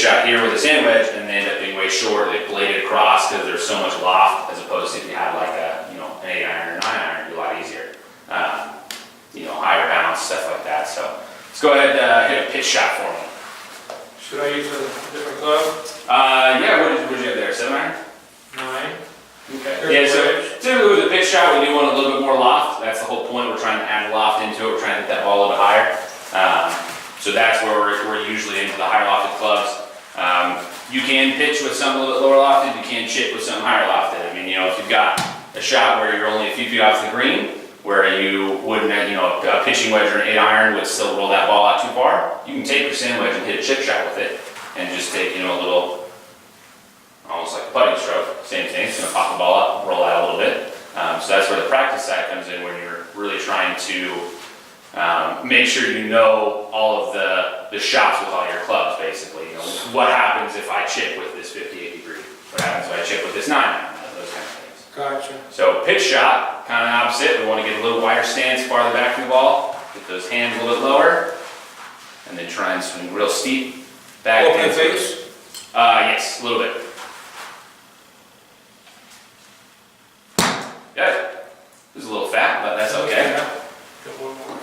shot here with a sand wedge and they end up being way short. They bladed across because there's so much loft, as opposed to if you had like a, you know, an 8 iron or 9 iron, it'd be a lot easier. You know, higher bounce, stuff like that. So let's go ahead and hit a pitch shot for me. Should I use a different club? Yeah, what did you have there, 7 iron? 9. Okay. Yeah, so typically with a pitch shot, we do want a little bit more loft. That's the whole point. We're trying to add loft into it. We're trying to hit that ball a little bit higher. So that's where we're usually into the higher lofted clubs. You can pitch with something a little bit lower lofted. You can chip with something higher lofted. I mean, you know, if you've got a shot where you're only a few feet off the green, where you wouldn't, you know, a pitching wedge or an 8 iron would still roll that ball out too far, you can take your sand wedge and hit a chip shot with it, and just take, you know, a little, almost like a putting stroke, same thing. It's going to pop the ball up, roll out a little bit. So that's where the practice side comes in, when you're really trying to make sure you know all of the shots with all your clubs, basically. You know, what happens if I chip with this 58 degree? What happens if I chip with this 9 iron? Those kind of things. Gotcha. So pitch shot, kind of opposite. We want to get a little wider stance farther back from the ball, get those hands a little bit lower, and then try and swing real steep back. Open face? Yes, a little bit. Got it. It was a little fat, but that's okay. Yeah. Got one more.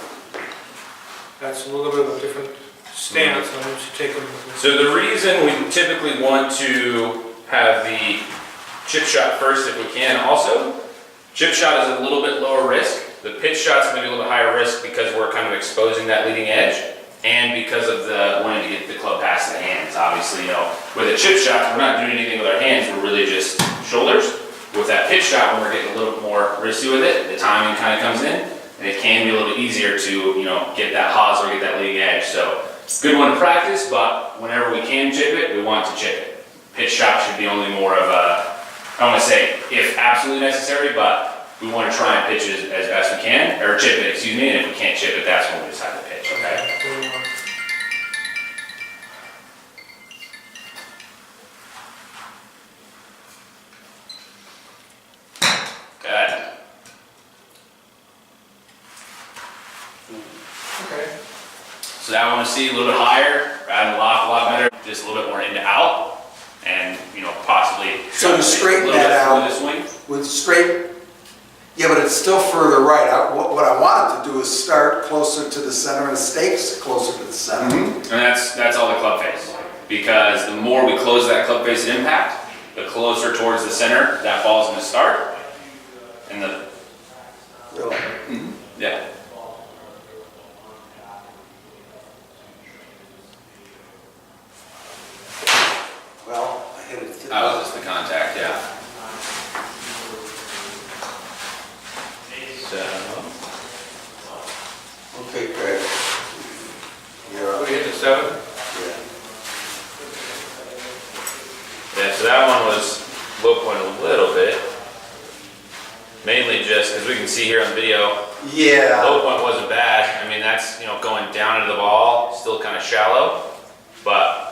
That's a little bit of a different stance. I want you to take them. So the reason we typically want to have the chip shot first, if we can, also, chip shot is a little bit lower risk. The pitch shot's going to be a little bit higher risk because we're kind of exposing that leading edge, and because of the wanting to get the club past the hands. Obviously, you know, with a chip shot, we're not doing anything with our hands. We're really just shoulders. With that pitch shot, when we're getting a little bit more risky with it, the timing kind of comes in, and it can be a little bit easier to, you know, get that hos or get that leading edge. So, good one to practice, but whenever we can chip it, we want to chip it. Pitch shot should be only more of a, I don't want to say if absolutely necessary, but we want to try and pitch it as best we can, or chip it, excuse me, and if we can't chip it, that's when we decide to pitch, okay? Okay. So that I want to see a little bit higher, adding the loft a lot better, just a little bit more into out, and, you know, possibly. So to straighten that out, with straight, yeah, but it's still further right. What I wanted to do is start closer to the center and stakes closer to the center. And that's all the club face, because the more we close that club face at impact, the closer towards the center that ball's going to start, and the. Really? Yeah. Well, I hit it. That was just the contact, yeah. So. Okay, Craig. You're up. We hit the 7? Yeah. Yeah, so that one was low point a little bit. Mainly just because we can see here on the video, Yeah. low point wasn't bad. I mean, that's, you know, going down into the ball, still kind of shallow, but